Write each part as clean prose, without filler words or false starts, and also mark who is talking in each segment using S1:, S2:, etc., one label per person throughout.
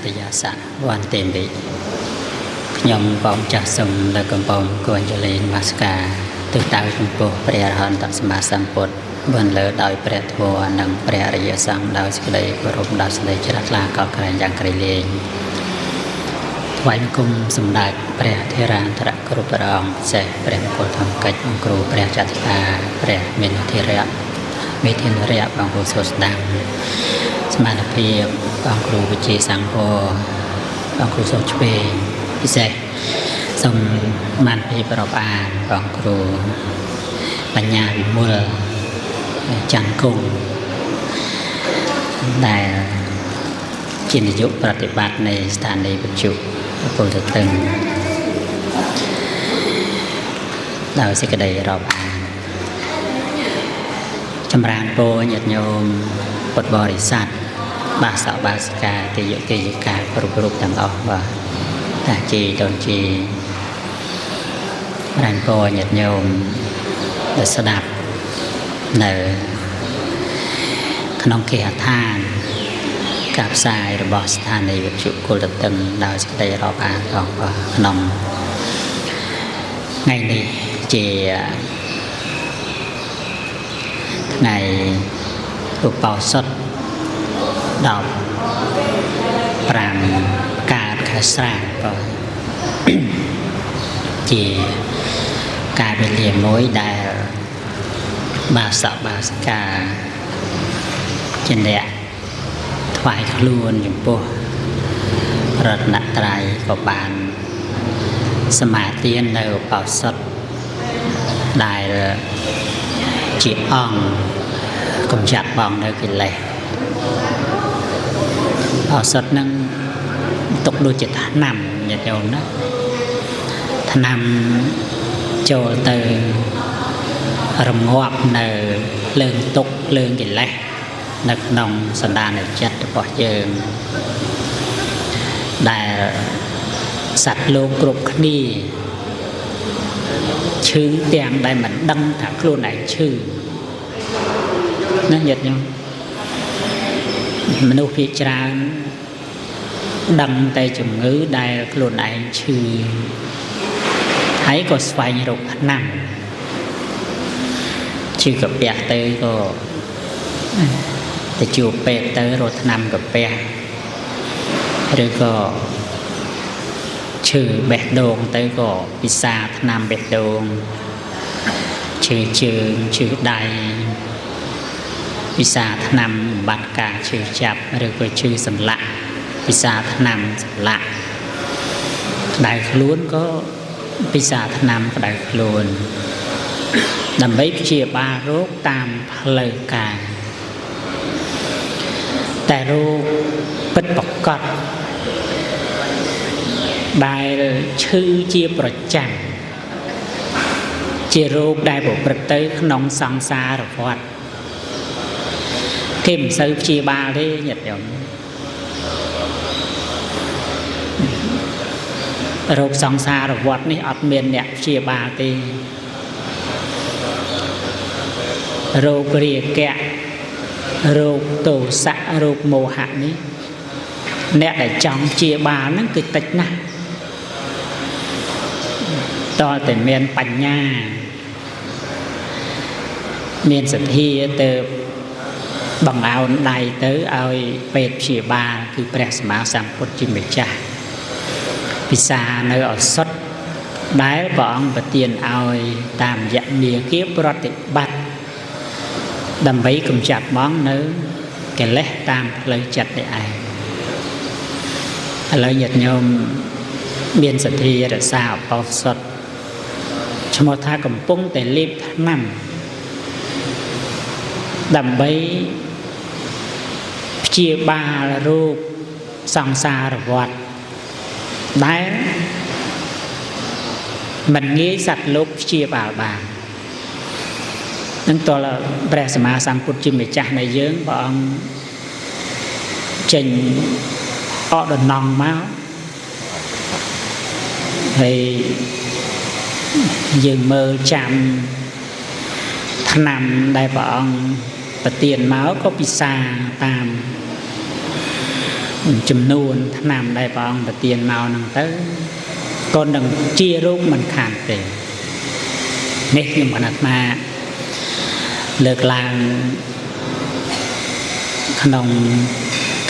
S1: តយាសៈវន្តិមិខ្ញុំបងចាស់សូមលើកកំពងគួរចលេនមាសកាទិសដៅចំពោះព្រះអរហន្តសម្មាសម្ពុទ្ធបន្លឺដោយព្រះធម៌និងព្រះអរិយសង្ឃដោយសេចក្តីគោរពដោយសេចក្តីជ្រះថ្លាកោតក្រែងយ៉ាងក្រៃលែងថ្វាយបង្គំសម្ដេចព្រះធេរាន្តរគ្រប់ព្រះអង្គពិសេសព្រះមង្គលធម្មកិច្ចអង្គគ្រូព្រះចតិកាព្រះមេធានរៈបងគ្រូសូស្ដាំស្មារតីបងគ្រូវិជាសង្ឃបងគ្រូសូឆ្វេងពិសេសសូមបានពីប្រពអានបងគ្រូបញ្ញាវិមលច័ន្ទគង់ដែលជានាយកប្រតិបត្តិនៃស្ថានីយ៍វិទ្យុពលទទឹងដោយសេចក្តីរាប់អានចម្រើនពរញាតិញោមពុទ្ធបរិស័ទបាសកបាសិកាទេយកិយកាគ្រប់រូបទាំងអស់បាទតាជីតូនជីចម្រើនពរញាតិញោមដែលស្ដាប់នៅក្នុងគេហដ្ឋានការផ្សាយរបស់ស្ថានីយ៍វិទ្យុគុលទទឹងដោយសេចក្តីរាប់អានផងបាទក្នុងថ្ងៃនេះជាថ្ងៃឧបោសថ15កើតខែស្រាបាទជាការវេលាមួយដែលបាសកបាសិកាជាអ្នកថ្វាយខ្លួនចំពោះរតនត្រ័យក៏បានសមាទាននៅឧបោសថដែលជាអង្គកំចាត់បងនៅកិលេសឧបោសថនឹងទុកដូចជាថ្នាំញាតិញោមណាថ្នាំចូលទៅរងាប់នៅលើងទុកលើងកិលេសនៅក្នុងសន្តានចិត្តរបស់យើងដែលសត្វលោកគ្រប់គ្នាឈឺទាំងដែលមិនដឹងថាខ្លួនឯងឈឺណាញាតិញោមមនុស្សភាគច្រើនដឹងតែជំងឺដែលខ្លួនឯងឈឺហើយក៏ស្វែងរកថ្នាំឈឺកាពះទៅក៏ទៅជួបពេទ្យទៅរកថ្នាំកាពះឬក៏ឈឺបេះដូងទៅក៏ពិសាថ្នាំបេះដូងឈឺជើងឈឺដៃពិសាថ្នាំបំបត្តិការឈឺចាប់ឬក៏ឈឺសន្លាក់ពិសាថ្នាំសន្លាក់ក្តៅខ្លួនក៏ពិសាថ្នាំក្តៅខ្លួនដើម្បីព្យាបាលរោគតាមផ្លូវកាយតែរោគពិតប្រាកដដែលឈឺជាប្រចាំជារោគដែលប្រព្រឹត្តទៅក្នុងសង្សារវដ្តគេមិនសូវព្យាបាលទេញាតិញោមរោគសង្សារវដ្តនេះអត់មានអ្នកព្យាបាលទេរោគរាគៈរោគទោសៈរោគមោហៈនេះអ្នកដែលចង់ព្យាបាលហ្នឹងគឺតិចណាស់តើតែមានបញ្ញាមានសទ្ធាទៅបង្អោនដៃទៅឲ្យពេទ្យព្យាបាលគឺព្រះសម្មាសម្ពុទ្ធជាម្ចាស់ពិសានៅឱសថដែលព្រះអង្គប្រទានឲ្យតាមរយៈមាគ៌ាប្រតិបត្តិដើម្បីកម្ចាត់បងនៅកិលេសតាមផ្លូវចិត្តនេះឯងឥឡូវញាតិញោមមានសទ្ធារក្សាឧបោសថឈ្មោះថាកំពុងតែលេបថ្នាំដើម្បីព្យាបាលរោគសង្សារវដ្តដែលមិនងាយសត្វលោកព្យាបាលបាននឹងតលព្រះសម្មាសម្ពុទ្ធជាម្ចាស់នៃយើងព្រះអង្គចេញអកដំណងមកហើយយើងមើលចាំថ្នាំដែលព្រះអង្គប្រទានមកក៏ពិសាតាម ចំនួនឆ្នាំដែលព្រះអង្គប្រទានមកហ្នឹងទៅក៏នឹងជារូបមិនខានទេនេះខ្ញុំបានអាត្មាលើកឡើងក្នុង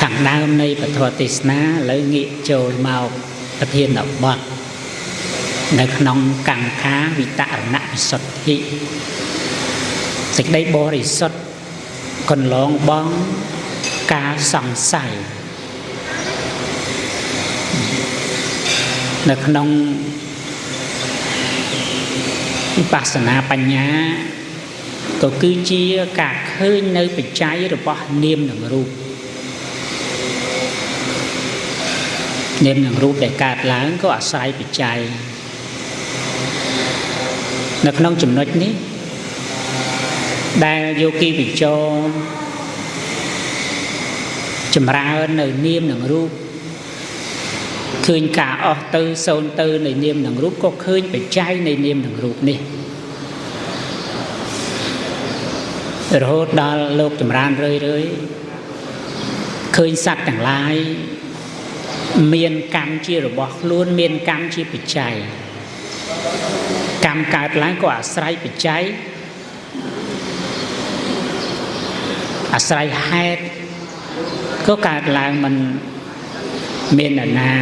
S1: ខាងដើមនៃពធទេសនាឥឡូវងាកចូលមកប្រធានបទនៅក្នុងកង្ខាវិតរណវិសុទ្ធិសេចក្តីបរិសុទ្ធកន្លងបងការសង្ស័យនៅក្នុងវិបស្សនាបញ្ញាក៏គឺជាការឃើញនៅបច្ច័យរបស់នាមនិងរូបនាមនិងរូបដែលកើតឡើងក៏អាស្រ័យបច្ច័យនៅក្នុងចំណុចនេះដែលយោគីវិចរចម្រើននៅនាមនិងរូបឃើញការអស់ទៅសូន្យទៅនៃនាមនិងរូបក៏ឃើញបច្ច័យនៃនាមនិងរូបនេះរហូតដល់លោកចម្រើនរឿយឃើញសត្វទាំងឡាយមានកម្មជារបស់ខ្លួនមានកម្មជាបច្ច័យកម្មកើតឡើងក៏អាស្រ័យបច្ច័យអាស្រ័យហេតុក៏កើតឡើងមិនមានអ្នកណា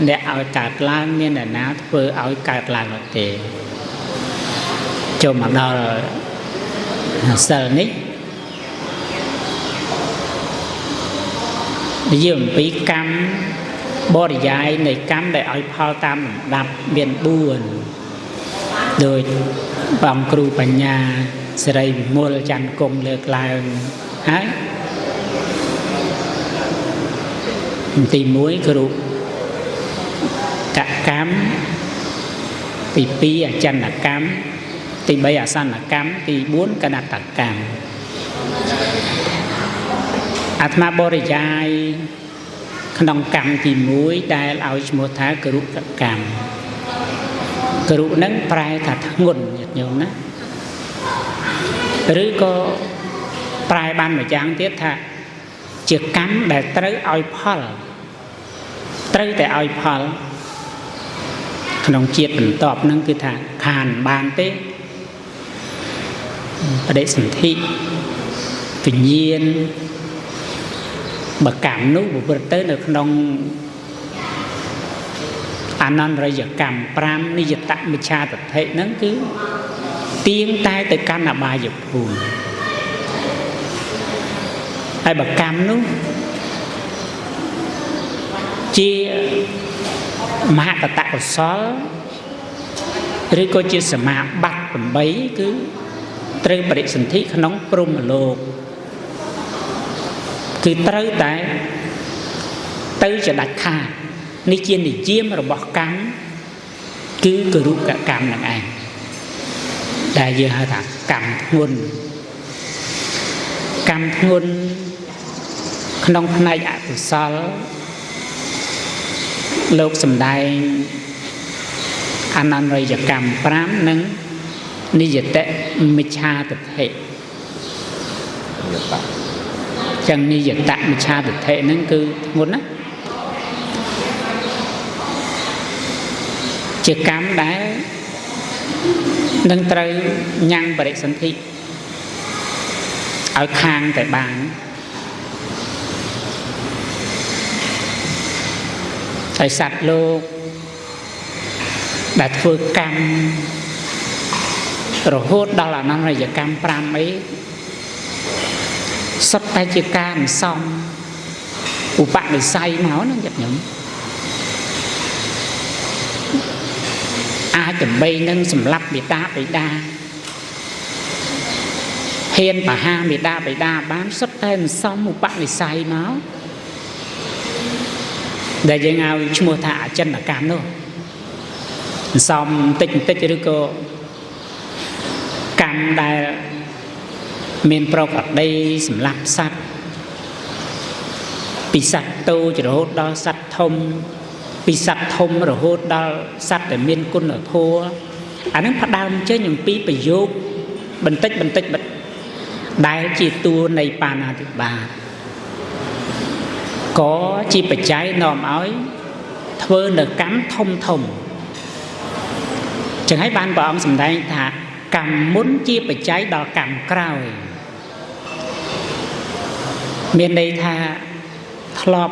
S1: អ្នកឲ្យកើតឡើងមានអ្នកណាធ្វើឲ្យកើតឡើងនោះទេចូលមកដល់សិលនេះនិយាយអំពីកម្មបរិយាយនៃកម្មដែលឲ្យផលតាមលំដាប់មាន4ដោយបងគ្រូបញ្ញាសេរីវិមលច័ន្ទគង់លើកឡើងហើយទី1គឺរូបកកម្មទី2អចិន្នកម្មទី3អសन्नកម្មទី4កណតកម្មអាត្មាបរិយាយក្នុងកម្មទី1ដែលឲ្យឈ្មោះថាគរុកកម្មគរុនឹងប្រែថាធ្ងន់ញាតិញោមណាឬក៏ប្រែបានមួយយ៉ាងទៀតថាជាកម្មដែលត្រូវឲ្យផលត្រូវតែឲ្យផលក្នុងជាតិបន្ទាប់ហ្នឹងគឺថាខានបានទេបដិសន្ធិវិញ្ញាណបើកម្មនោះប្រព្រឹត្តទៅនៅក្នុងអនន្តរិយកម្ម5និយតមិច្ឆាទិដ្ឋិហ្នឹងគឺទៀងតែទៅកាន់អបាយភូមិហើយបើកម្មនោះជាមហកតកុសលឬក៏ជាសមាបត្តិ8គឺត្រូវបរិសន្ធិក្នុងព្រហ្មលោកគឺត្រូវតែទៅចដាច់ខាតនេះជានិយមរបស់កម្មគឺគរុកកម្មនឹងឯងដែលយើងហៅថាកម្មធ្ងន់កម្មធ្ងន់ក្នុងផ្នែកអកុសលលោកសម្ដែងអនន្តរិយកម្ម5និងនិយតមិច្ឆាទិដ្ឋិចឹងនិយតមិច្ឆាទិដ្ឋិហ្នឹងគឺធ្ងន់ណាជាកម្មដែលនឹងត្រូវញ៉ាំងបរិសន្ធិឲ្យខាងតែបានហើយសត្វលោកដែលធ្វើកម្មរហូតដល់អនន្តរិយកម្ម5អីសុទ្ធតែជាការអន្សំឧបនិស្ស័យមកហ្នឹងញាតិញោមអាចដើម្បីនឹងសម្លាប់មេតាបិតាហ៊ានបហាមេតាបិតាបានសុទ្ធតែអន្សំឧបនិស្ស័យមកដែលយើងឲ្យឈ្មោះថាអចិន្នកម្មនោះអន្សំបន្តិចឬក៏កម្មដែលមានប្រកបដីសម្រាប់សត្វពីសត្វតូចរហូតដល់សត្វធំពីសត្វធំរហូតដល់សត្វដែលមានគុណធម៌អានឹងផ្ដើមចេញអំពីប្រយោគបន្តិចដែលជាតួនៃបាណាតិបាត
S2: có chi bạch trái nòm ói thơ nở cắm thông thông chẳng hay ban bọn sầm đây thà cầm muốn chi bạch trái đò cầm cào miền đây tha lọp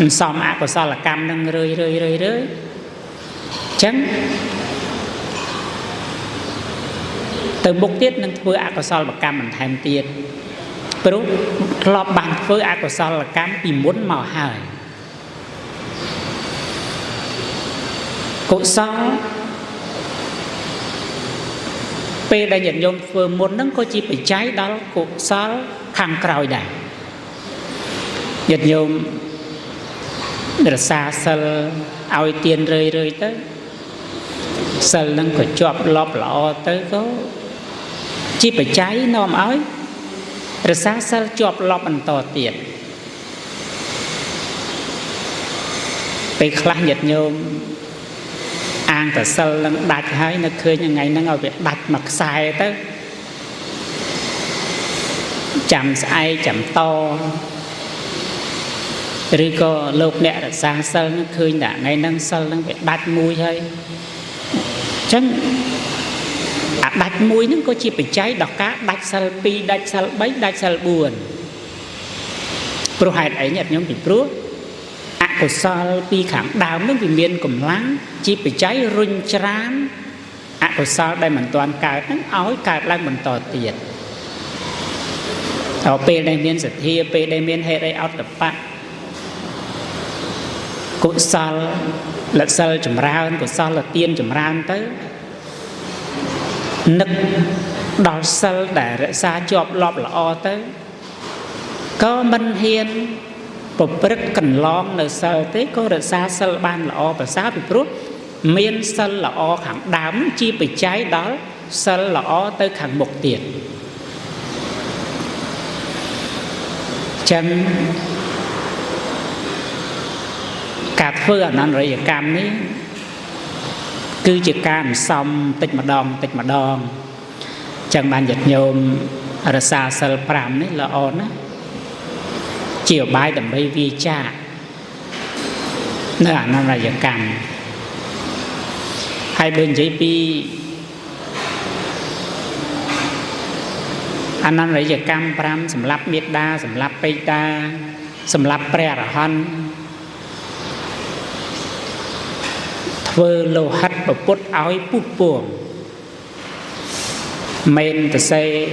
S2: xòm ạ của sao là cầm đang rơi chẳng từ mục tiết nâng thưa ạ của sao là cầm mình thêm tiền pero lọp bằng với ạ của sao là cầm vì muốn màu hời cụ sao bây đây nhận nhôm vừa muốn nâng có chi bị cháy đó cụ sao khăn còi đài nhận nhôm để xa sờ ao tiền rơi tới sờ nâng có chọp lọp lọ tới có chi bị cháy nòm ói rồi xa sờ chọp lọp ăn to tiền bây khá nhận nhôm ăn ta sờ nâng đặt hay nó khơi như ngày nâng ở việc đặt mặc sai tới chạm ai chạm to rồi có lục nè là xa sờ nó khơi đã ngày nâng sờ nâng việc đặt mùi hay chẳng đặt mùi nó có chi bị cháy đọc cá đặt sờ pi đặt sờ bấy đặt sờ buồn pro hạt ấy nhật nhóm bị pro của sao pi khẳng đào nước vì miền cùng láng chi bị cháy rung trán của sao đây mình toàn cài nó ói cài lại mình tỏ tiền ở p đây miền sệt thia p đây miền hệ đây out tập bạn của sao là sao chấm ra của sao là tiên chấm ra tới nực đào sao để xa chọp lọp là o tới có minh hiền bộ rất cần lon là sao thế có được xa sao ban là o và sao bị rút miền sao là o khẳng đám chi bị cháy đó sao là o tới khẳng một tiền chân cà phê ở nó rồi cam ấy cứ chỉ cam xong tích mà đòn chẳng bàn giật nhôm ở xa sao pram ấy là o đó chiều bài đầm bay vi cha nó là giờ cầm hai bên giấy pi anh nói giờ cầm pram sầm lấp miết đa sầm lấp pay ta sầm lấp pre ra hon thưa lô hắt và put áo put buồn men từ xe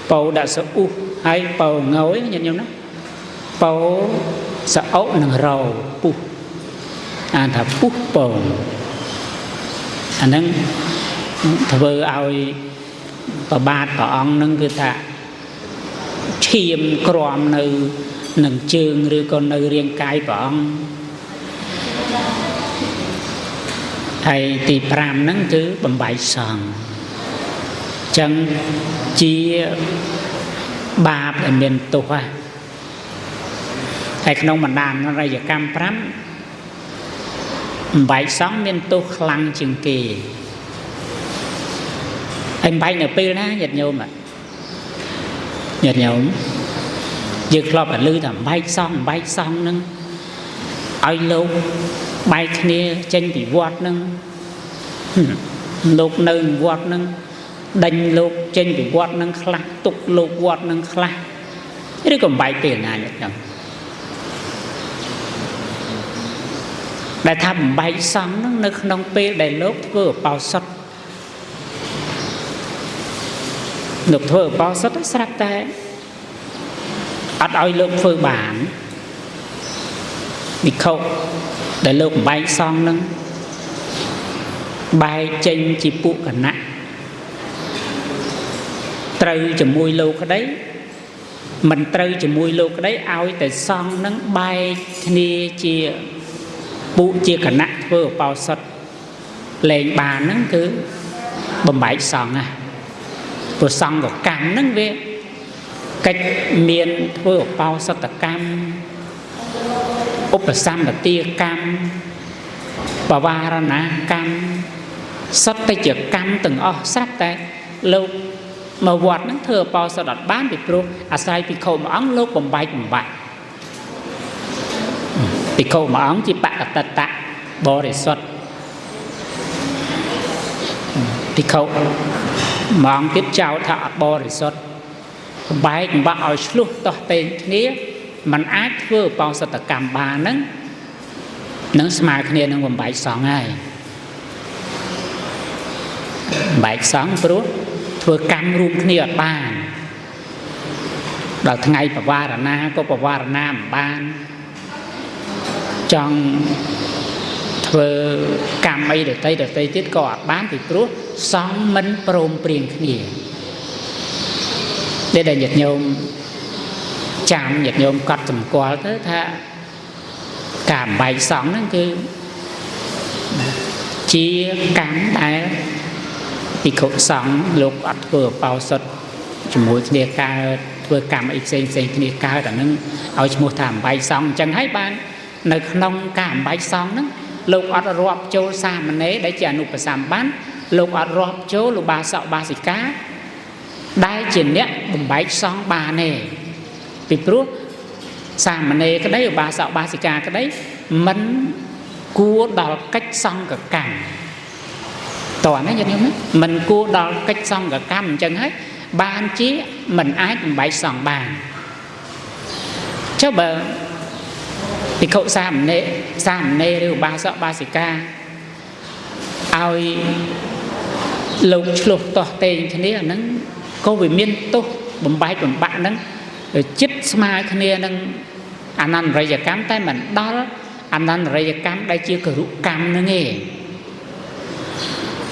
S2: bầu đã sợ u hay bầu ngối nhận nhau đó bầu sợ ấu nâng rầu pu anh thà pu bầu anh nâng thưa ai bà ba bà ông nâng cứ thà chiêm crom nơi nâng chương rồi còn nơi riêng cái bà ông thầy thì pram nâng chứ bầm bãi sòn chân chia ba ở miền tổ à thầy không mà đàn nó ra giờ cam pram bảy sóng miền tổ khăng chừng kỳ anh bay nở pê na nhật nhôm mà nhật nhôm giật lọp ở lư thầm bay xong nâng ai lâu bay kia chân bị vọt nâng lục nâng vọt nâng đánh lục chân bị vọt nâng khla tục lục vọt nâng khla thế còn bay tiền à nhật nhôm đại thầm bay xong nó nâng nông pê đầy lốp vừa bao sắt nộp thơ bao sắt sắp té ắt oi lốp phơi bản bị khâu để lốp bay xong nâng bay trên chỉ phụ cả nặng trừ cho mùi lâu cái đấy mình trừ cho mùi lâu cái đấy oi tại xong nâng bay kia chia phụ chia cả nặng vừa bao sắt lên bàn nâng cứ bầm bãi xong à vừa xong rồi cam nâng về cách miền vừa bao sắt là cam úp là xăm là tia cam bà ba ra nè cam sắt tay chở cam từng sắp tay lâu mà vọt nó thừa bao sắt đặt bán bị pro à sai bị khâu mà ống lâu bầm bãi ពីខុមួយអង្គជាបកតតៈបរិសុទ្ធពីខុមួយអង្គទៀតចោលថាអត់បរិសុទ្ធបែកបាក់ឲ្យឆ្លោះតោះតេងគ្នាมันអាចធ្វើបោសតកម្មបាននឹងស្មើគ្នានឹងបំបែកសង្ឃហើយបែកសង្ឃព្រោះធ្វើកម្មរួមគ្នាអត់បានដល់ថ្ងៃបវារណាក៏បវារណាមិនបានចង់ធ្វើកម្មអីដទៃទៀតក៏អត់បានពីព្រោះសង្ឃមិនព្រមព្រៀងគ្នាដែលញាតិញោមចាំញាតិញោមកត់សម្គាល់ទៅថាការបំបែកសង្ឃហ្នឹងគឺជាកម្មដែលភិក្ខុសង្ឃលោកអត់ធ្វើបោសុទ្ធជាមួយគ្នាកើតធ្វើកម្មអីផ្សេងគ្នាកើតអាហ្នឹងឲ្យឈ្មោះថាបំបែកសង្ឃអញ្ចឹងហើយបាននៅក្នុងការបំបែកសង្ឃហ្នឹងលោកអត់រាប់ចូលសាមណេរដែលជាអនុបសម្បានលោកអត់រាប់ចូលឧបាសកឧបាសិកាដែលជាអ្នកបំបែកសង្ឃបានទេពីព្រោះសាមណេរក្តីឧបាសកឧបាសិកាក្តីមិនគួរដល់កិច្ចសង្ឃកម្មតើណាញាតិញោមមិនគួរដល់កិច្ចសង្ឃកម្មអញ្ចឹងហើយបានជាមិនអាចបំបែកសង្ឃបានចុះបើភិក្ខុសាមណេរឬឧបាសកឧបាសិកាឲ្យលោកឆ្លោះតោះតេងគ្នាហ្នឹងក៏វាមានទោសបំបែកបំបាក់ហ្នឹងចិត្តស្មើគ្នានឹងអនន្តរិយកម្មតែមិនដល់អនន្តរិយកម្មដែលជាគរុកម្មហ្នឹងឯង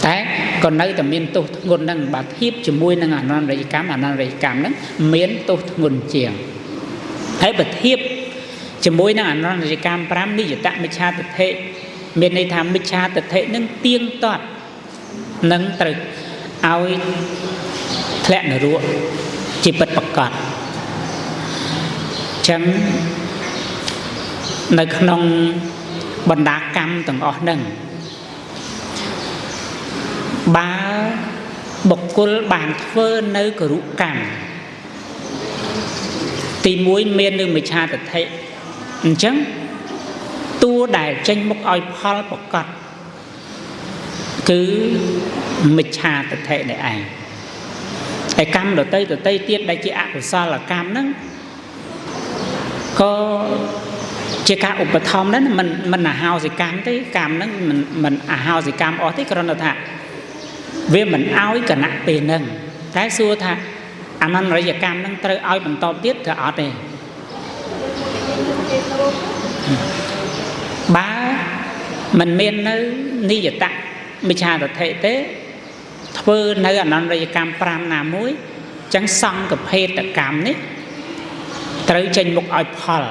S2: តែក៏នៅតែមានទោសធ្ងន់ហ្នឹងបើធៀបជាមួយនឹងអនន្តរិយកម្មហ្នឹងមានទោសធ្ងន់ជាងហើយបើធៀបជាមួយនឹងអនន្តរិយកម្ម5និយតមិច្ឆាទិដ្ឋិមានន័យថាមិច្ឆាទិដ្ឋិនឹងទៀងទាត់នឹងត្រូវឲ្យធ្លាក់នរកជាពិតប្រាកដចឹងនៅក្នុងបណ្ដាកម្មទាំងអស់ហ្នឹងបើបុគ្គលបានធ្វើនៅគរុកម្មទី1មាននៅមិច្ឆាទិដ្ឋិអញ្ចឹងតួដែលចេញមុខឲ្យផលប្រកបគឺមិច្ឆាទិដ្ឋិនេះឯងហើយកម្មដទៃទៀតដែលជាអកុសលកម្មហ្នឹងក៏ជាការឧបត្ថម្ភដែរមិនអហោសិកម្មទេកម្មហ្នឹងមិនអហោសិកម្មអស់ទេគ្រាន់តែថាវាមិនឲ្យគណៈពេលហ្នឹងតែសួរថាអនន្តរិយកម្មហ្នឹងត្រូវឲ្យបន្តទៀតក៏អត់ទេបើមិនមាននៅនិយតមិច្ឆាទិដ្ឋិទេធ្វើនៅអនន្តរិយកម្ម5ណាមួយចឹងសង្ឃភេទកម្មនេះត្រូវចេញមុខឲ្យផល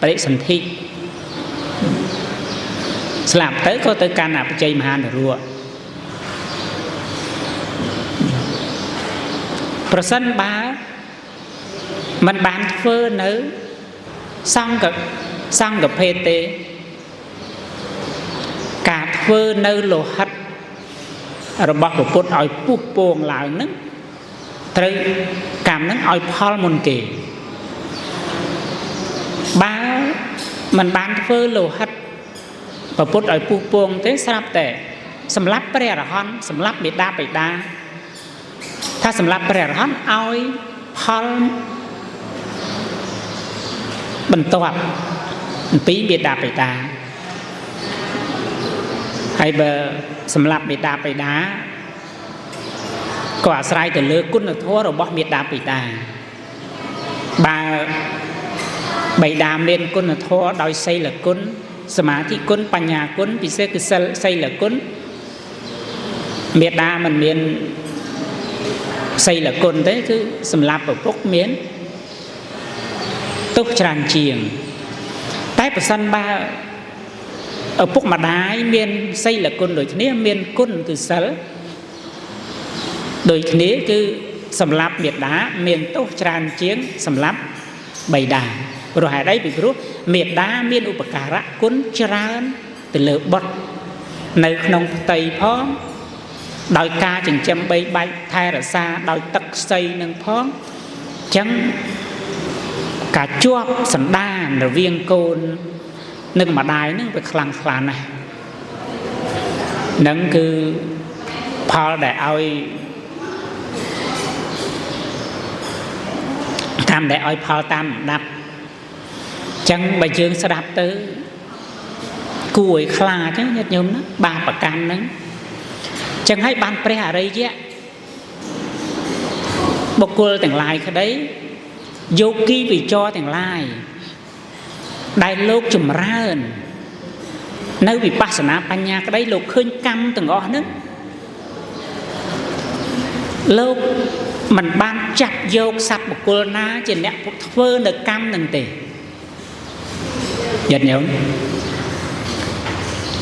S2: បរិសន្ធិស្លាប់ទៅក៏ទៅកាន់អបជ័យមហានរៈប្រសិនបើមិនបានធ្វើនៅសង្ឃភេទទេការធ្វើនៅលោហិតរបស់ព្រះពុទ្ធឲ្យពុះពងឡើងនឹងត្រូវកម្មនឹងឲ្យផលមុនគេបើមិនបានធ្វើលោហិតព្រះពុទ្ធឲ្យពុះពងទេស្រាប់តែសម្រាប់ព្រះអរហន្តសម្រាប់មេដាបិតាថាសម្រាប់ព្រះអរហន្តឲ្យផលបន្ទាប់អំពីមេដាបិតាហើយបើសម្រាប់មេដាបិតាក៏អាស្រ័យទៅលើគុណធម៌របស់មេដាបិតាបើបិតាមានគុណធម៌ដោយសីលគុណសមាធិគុណបញ្ញាគុណពិសេសគឺសីលគុណមេដាមិនមានសីលគុណទេគឺសម្រាប់ឪពុកមានទុកច្រើនជាងតែប្រសិនបើឪពុកម្ដាយមានសីលគុណដូចគ្នាមានគុណគឺសិលដូចគ្នាគឺសម្រាប់មេដាមានទោសច្រើនជាងសម្រាប់បិតាព្រោះហេតុអីពីព្រោះមេដាមានឧបការៈគុណច្រើនទៅលើបុត្រនៅក្នុងផ្ទៃផងដោយការចិញ្ចឹមបីបាច់ថែរក្សាដោយទឹកខ្សីនឹងផងអញ្ចឹងការជាប់សន្តានរវាងកូន នឹងម្ដាយនឹងវាខ្លាំងខ្លាណាស់នឹងគឺផលដែលឲ្យតាមដែលឲ្យផលតាមដាប់ចឹងបើយើងស្ដាប់ទៅគួរឲ្យខ្លាចញាតិញោមណាបាបកម្មហ្នឹងចឹងហើយបានព្រះអរិយៈបុគ្គលទាំងឡាយក្តីយោគីវិចរទាំងឡាយដែលលោកចម្រើននៅវិបស្សនាបញ្ញាក្តីលោកឃើញកម្មទាំងអស់ហ្នឹងលោកមិនបានចាត់យកសត្វបុគ្គលណាជាអ្នកធ្វើនៅកម្មហ្នឹងទេញាតិញោម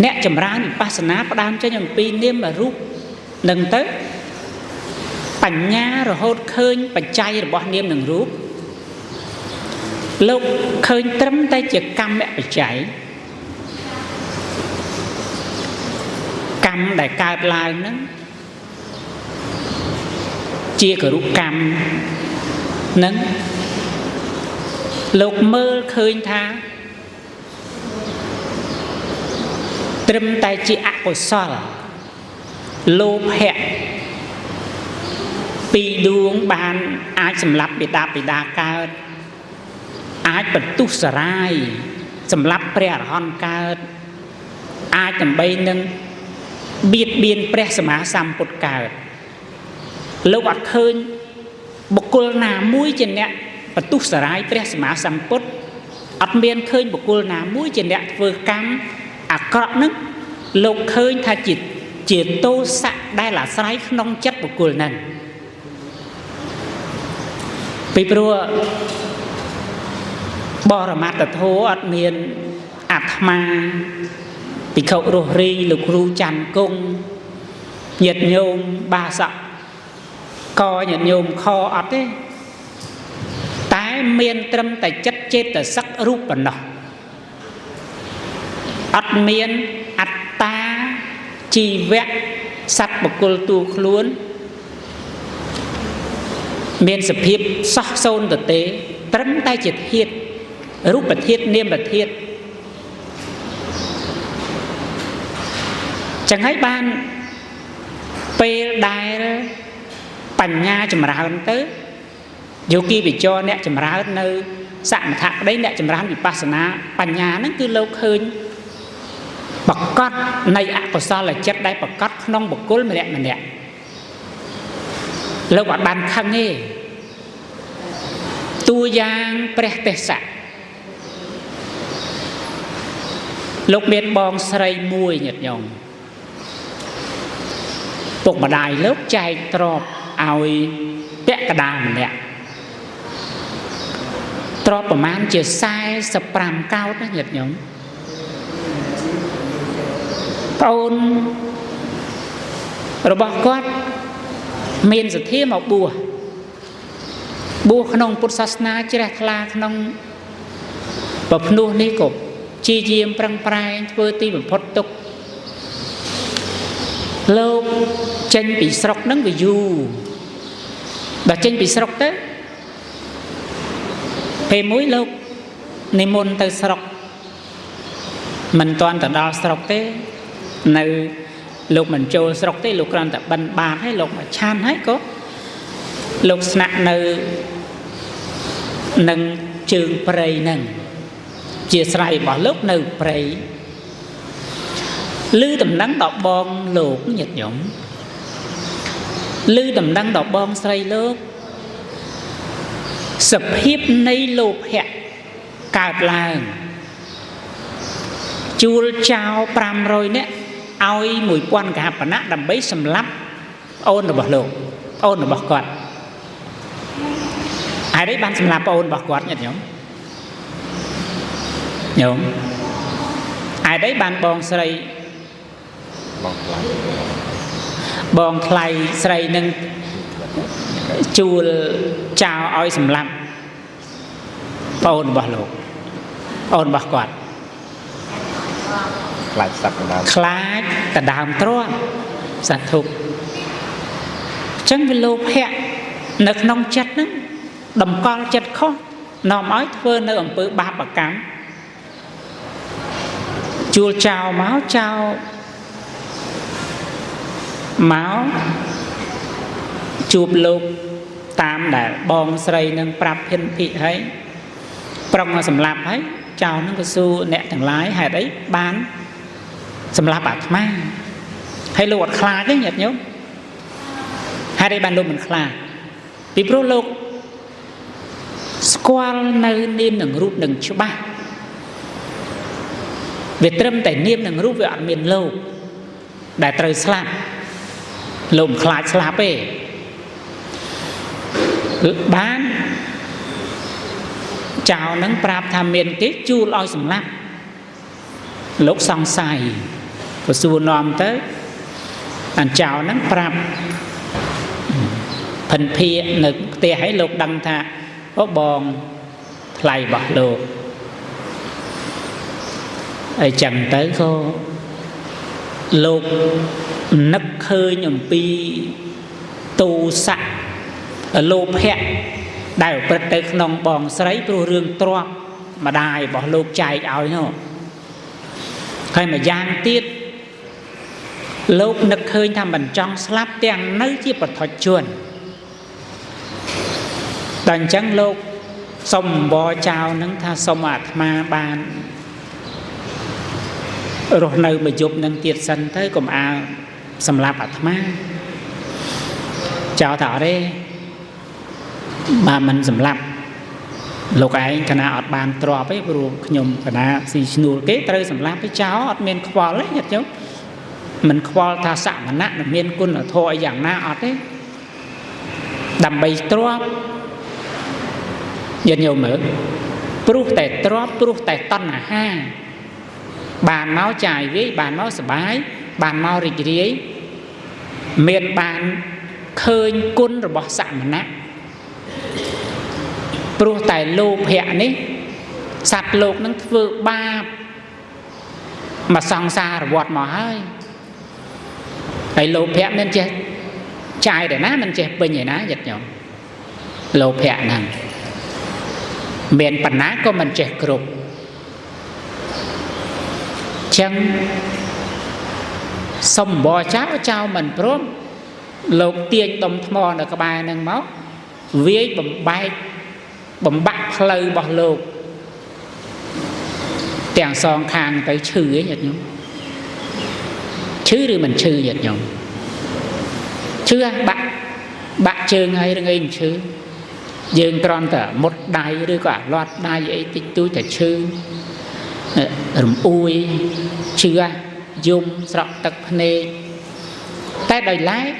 S2: អ្នកចម្រើនវិបស្សនាផ្ដើមចេញអំពីនាមរូបនឹងទៅបញ្ញារហូតឃើញបច្ច័យរបស់នាមនឹងរូបលោកឃើញត្រឹមតែជាកម្មបច្ច័យកម្មដែលកើតឡើងហ្នឹងជាគរុកម្មហ្នឹងលោកមើលឃើញថាត្រឹមតែជាអកុសលលោភៈពីរដួងបានអាចសម្លាប់បិតាកើតអាចបន្ទុះសារាយសម្លាប់ព្រះអរហន្តកើតអាចដើម្បីនឹងបៀតបៀនព្រះសម្មាសម្ពុទ្ធកើតលោកអត់ឃើញបុគ្គលណាមួយជាអ្នកបន្ទុះសារាយព្រះសម្មាសម្ពុទ្ធអត់មានឃើញបុគ្គលណាមួយជាអ្នកធ្វើកម្មអាក្រក់ហ្នឹងលោកឃើញថាជាទោសៈដែលអាស្រ័យក្នុងចិត្តបុគ្គលហ្នឹងពីព្រោះបរមត្ថធម៌អត់មានអាត្មាភិក្ខុរស់រីលោកគ្រូច័ន្ទគង់ញាតិញោមបាសកកញាតិញោមខអត់ទេតែមានត្រឹមតែចិត្តចេតសិករូបប៉ុណ្ណោះអត់មានអត្តាជីវៈសត្វបុគ្គលតួខ្លួនមានសភាពសោះសូន្យទៅទេត្រឹមតែជាធាតុរូបធាតុនាមធាតុចឹងហើយបានពេលដែលបញ្ញាចម្រើនទៅយោគីវិចរអ្នកចម្រើននៅសមថៈក្តីអ្នកចម្រើនវិបស្សនាបញ្ញាហ្នឹងគឺលោកឃើញប្រកបនៃអកុសលចិត្តដែលប្រកបក្នុងបុគ្គលម្នាក់លោកអត់បានខឹងទេតួយ៉ាងព្រះទេសៈលោកមានបងស្រីមួយញាតិញោមពុកម្ដាយលោកចែកទ្រព្យឲ្យពាក់កណ្ដាលម្នាក់ទ្រព្យប្រមាណជា45កោដណាញាតិញោមប្អូនរបស់គាត់មានសទ្ធាមកបួសក្នុងពុទ្ធសាសនាជ្រះថ្លាក្នុងប្រភ្នោះនេះក៏ជាយាមប្រឹងប្រែងធ្វើទីបំផុតទុកលោកចេញពីស្រុកហ្នឹងវាយូរដល់ចេញពីស្រុកទៅពេលមួយលោកនិមន្តទៅស្រុកមិនទាន់ទៅដល់ស្រុកទេនៅលោកមិនចូលស្រុកទេលោកគ្រាន់តែបិណ្ឌបាតហើយលោកមកឆានហើយក៏លោកស្នាក់នៅនឹងជើងព្រៃហ្នឹងជាស្រ័យរបស់លោកនៅព្រៃឮដំណឹងដល់បងលោកញាតិញោមឮដំណឹងដល់បងស្រីលោកសភាពនៃលោភៈកើតឡើងជួលចោល500នាក់ឲ្យ1000កហបណៈដើម្បីសម្លាប់ប្អូនរបស់លោកប្អូនរបស់គាត់ហើយនេះបានសម្លាប់ប្អូនរបស់គាត់ញាតិញោមហើយនេះបានបងស្រីបងថ្លៃស្រីនឹងជួលចោលឲ្យសម្លាប់ប្អូនរបស់លោកប្អូនរបស់គាត់ខ្លាចសត្វដដើមខ្លាចដដើមទ្រព្យសត្វធុបចឹងវាលោភៈនៅក្នុងចិត្តហ្នឹងតម្កល់ចិត្តខុសនាំឲ្យធ្វើនៅអំពើបាបកម្ម chua chào máu chụp lục tam đã bong sợi nâng prap phiên thị thấy trong sầm lạp ấy chào nó có su nẹt thằng lái hay đấy bán sầm lạp bạc ma hay lục khla chứ nhật nhớ hai đây bàn lục mình khla vì pro lục squal nơi niêm đừng rút đừng cho ba Việt trâm tại niêm đừng rút về ăn miền lâu để trời slap lùm khla slap ấy bán chào nắng prap tham miền kế chu loi sầm lap lúc xong xài và xua nòm tới anh chào nắng prap phần phia nực tia hãy lục đâm tha có bòn lầy bọt lục ai chẳng tới khô lục nấc hơi nhầm pi tu sạ lục hẹ đại bật tới nòng bòn sấy pro rương trọ mà đài bỏ lục chạy ao nhá hay mà giang tiết lục nấc hơi tham mình trong slap tiền nơi chi bật thoại chuồn đàn trắng lục xong bò chào nâng tha xong ma bàn rồi nơi mà giúp nâng tiết sân tới cùng xâm lạp ma chào thảo đây mà mình xâm lạp lúc ấy khả năng ọt bàn trọp ấy bố nhung khả năng xì nụ kế tới xâm lạp với cháu ọt miền khóa lấy nhật chứ mình khóa tha sạ mà nạ miền quân ở thôi dạng na ọt ấy đầm bầy trọp dân nhiều mở pruh tại trọp pruh tại tân là ha bàn máu chài với bàn máu sờ bái bàn máu rịch riết miền bàn khơi quân rồi bỏ sạm mà nát pruh tại lô hẹ ní sạt lục nó vừa ba mà song xa rồi bọt mỏ hơi tại lô hẹ nên chết chài để ná nên chết bên nhảy ná giật nhộn lô hẹ nè miền bản ná có mình chết cục chân xong bò cháu cháu mình prôm lục tiền đồng thmò là các bài nâng máu với bầm bạc lời bỏ lục tiền son khang tới chư ấy nhật nhung chứ đi mình chư nhật nhung chứ bạn trường hay đừng in chứ dương tròn tờ một đài đưa cả loạt đài vậy tích túi tờ chư ui chưa dùng sọt tật nê tay đời lái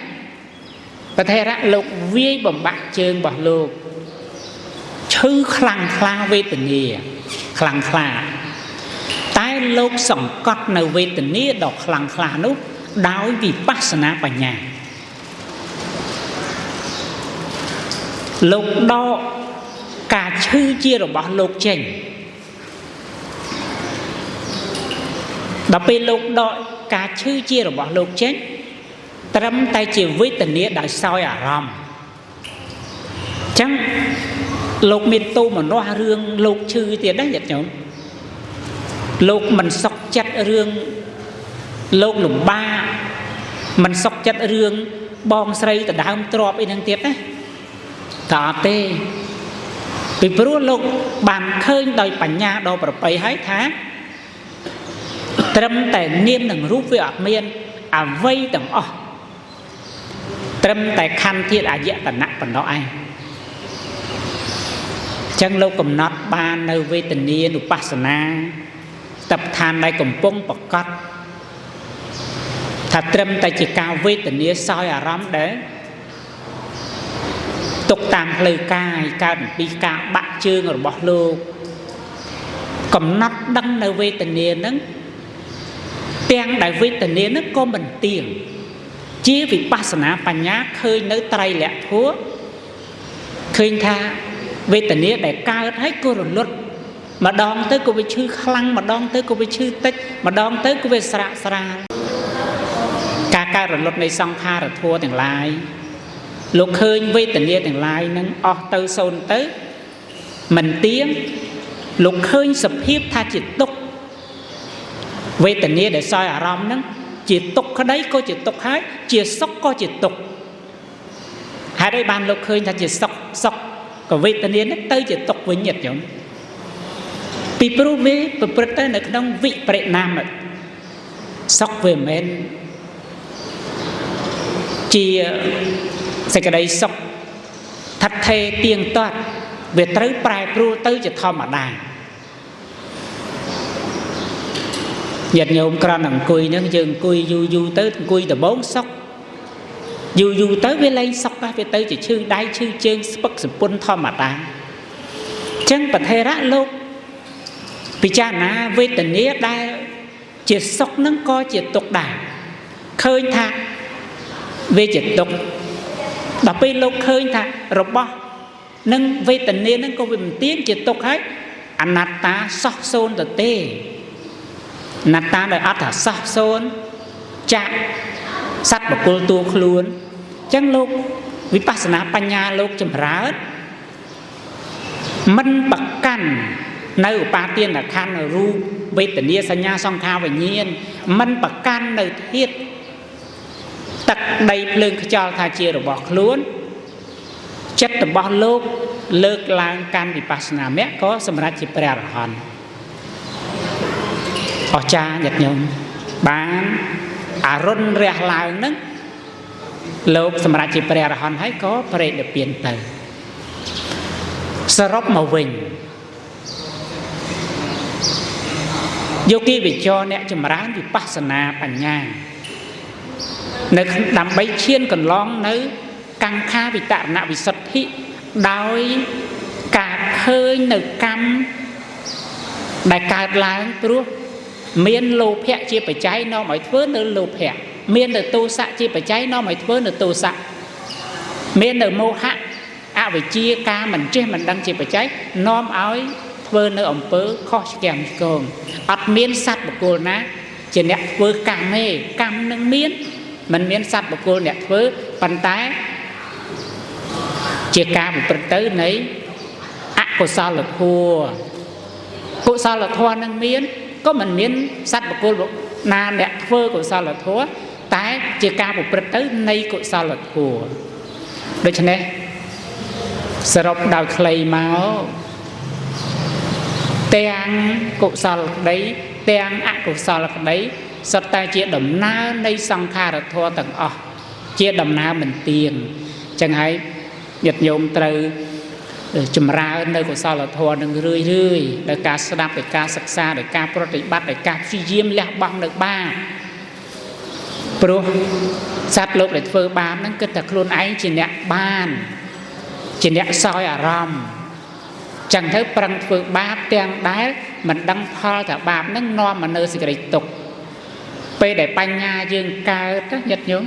S2: và thay ra lục với bầm bạc chương bỏ lục chứ khăn khla về tình nghĩa khăn khla tay lục sòng cọt nào về tình nghĩa đọc khăn khla nút đói vì bác sanh bà nhà lục đó cả chư chia rồi bỏ lục chênh đọc bê lục đội cả chư chia rồi bỏ lục chết trâm tay chiều với tình nghĩa đại soi ròm chẳng lục miền tu mà nó rương lục chư thì đấy nhật nhộn lục mình sọc chặt rương lục lùm ba mình sọc chặt rương bong sấy từ đám trọp in thằng tiết đấy tỏ tê vì bố lục bàn khơi đời bản nhà đồ bảo bày hãy thá trâm tại niêm đừng rút với ọt miên vây tầng trâm tại khăn thiết dạ tầng nặng phần đó ai chẳng lâu cầm nót ba nơi với tình niên upasana tập than đây cầm bông bọc cót thật trâm tại chỉ cao với tình niên soi rõm đấy tục tạm lời cài cao đi cao bạc chương rồi bỏ lô cầm nót đăng nơi với tình niên nâng tiền đại với tình niên nó có mình tiền chia vì pasana panya khơi nơi trai lẹ thua khơi tha về tình niên để cao hết cô rồi luật mà đón tới cô về chư khăn mà đón tới cô về chư tích mà đón tới cô về sra ca rồi luật này xong tha rồi thua tiền lại lúc khơi với tình niên tiền lại nâng tư sôn tới mình tiếng lúc khơi sập hiếp tha chỉ túc វេទនាដែលសោយអារម្មណ៍ហ្នឹងជាទុក្ខក្តីក៏ជាទុក្ខហើយជាសុខក៏ជាទុក្ខហេតុអីបានលោកឃើញថាជាសុខក៏វេទនាហ្នឹងទៅជាទុក្ខវិញញាតិញោមពីព្រោះវាប្រព្រឹត្តទៅនៅក្នុងវិបរិណាមសុខវាមិនមែនជាសេចក្តីសុខថិតថេរទៀងទាត់វាត្រូវប្រែប្រួលទៅជាធម្មតាញាតិញោមក្រំអង្គុយហ្នឹងយើងអង្គុយយូរទៅអង្គុយដំបងសុខយូរទៅវាលែងសុខវាទៅជាឈឺដៃឈឺជើងស្ពឹកសពុនធម្មតាអញ្ចឹងបថេរៈលោកពិចារណាវេទនាដែលជាសុខហ្នឹងក៏ជាទុក្ខដែរឃើញថាវាជាទុក្ខដល់ពេលលោកឃើញថារបស់នឹងវេទនាហ្នឹងក៏វាមិនទៀងជាទុក្ខហើយអនត្តាសោះសូន្យទៅទេអនត្តាដោយអត្ថសោះសូន្យចាក់សត្វបុគ្គលតួខ្លួនអញ្ចឹងលោកវិបស្សនាបញ្ញាលោកចម្រើនមិនប្រកាន់នៅឧបាទានខណ្ឌរូបវេទនាសញ្ញាសង្ខារវិញ្ញាណមិនប្រកាន់នៅធាតុទឹកដីភ្លើងខ្យល់ថាជារបស់ខ្លួនចិត្តរបស់លោកលើកឡើងកាន់វិបស្សនាមគ្គក៏សម្រេចជាព្រះអរហន្តអស្ចារ្យញាតិញោមបានអរុណរះឡើងហ្នឹងលោកសម្រេចជាព្រះអរហន្តហើយក៏បរិនិព្វានទៅសរុបមកវិញយោគីវិចរអ្នកចម្រើនវិបស្សនាបញ្ញានៅដើម្បីឈានកន្លងនៅកង្ខាវិតរណវិសុទ្ធិដោយការឃើញនៅកម្មដែលកើតឡើងព្រោះមានលោភៈជាបច្ច័យនាំឲ្យធ្វើនៅលោភៈមាននៅទោសៈជាបច្ច័យនាំឲ្យធ្វើនៅទោសៈមាននៅមោហៈអវិជ្ជាការមិនចេះមិនដឹងជាបច្ច័យនាំឲ្យធ្វើនៅអំពើខុសឆ្គងឆ្គងអត់មានសត្វបុគ្គលណាជាអ្នកធ្វើកម្មទេកម្មនឹងមានមិនមានសត្វបុគ្គលអ្នកធ្វើប៉ុន្តែជាការប្រព្រឹត្តទៅនៃអកុសលធម៌កុសលធម៌នឹងមានក៏មិនមានសត្វបុគ្គលណាអ្នកធ្វើកុសលធម៌តែជាការប្រព្រឹត្តទៅនៃកុសលធម៌ដូច្នេះសរុបដោយខ្លីមកទាំងកុសលក្តីទាំងអកុសលក្តីសុទ្ធតែជាដំណើរនៃសង្ខារធម៌ទាំងអស់ជាដំណើរមិនទៀងចឹងហើយញាតិញោមត្រូវចម្រើននៅកុសលធម៌នឹងរឿយដោយការស្ដាប់ដោយការសិក្សាដោយការប្រតិបត្តិដោយការព្យាយាមលះបង់នៅបាបព្រោះសត្វលោកដែលធ្វើបាបហ្នឹងគិតថាខ្លួនឯងជាអ្នកបានជាអ្នកសោយអារម្មណ៍ចឹងទៅប្រឹងធ្វើបាបទាំងដែលមិនដឹងផលថាបាបហ្នឹងនាំមកនៅសេចក្តីទុក្ខពេលដែលបញ្ញាយើងកើតញាតិញោម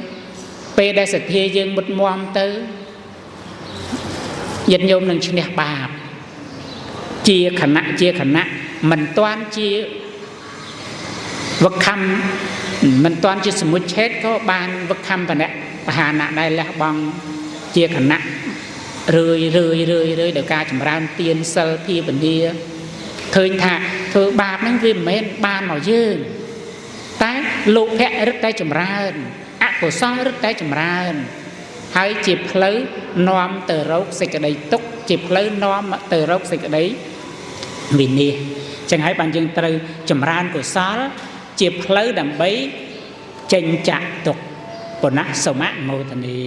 S2: ពេលដែលសទ្ធាយើងមុតមមទៅញាតិញោមនឹងឈ្នះបាបជាខណៈមិនតាន់ជាវឹកខំមិនតាន់ជាសមុជឆេតក៏បានវឹកខំបណៈបហានៈដែលលះបង់ជាខណៈរឿយដោយការចម្រើនទានសិលភាវនាឃើញថាធ្វើបាបហ្នឹងវាមិនមែនបានមកយើងតែលោភៈរឹតតែចម្រើនអកុសលរឹតតែចម្រើនហើយជាផ្លូវនាំទៅរកសេចក្តីទុក្ខជាផ្លូវនាំទៅរកសេចក្តីវិនាសចឹងហើយបានយើងត្រូវចម្រើនកុសលជាផ្លូវដើម្បីចេញចាកទុក្ខបុណ្ណសមមោទនី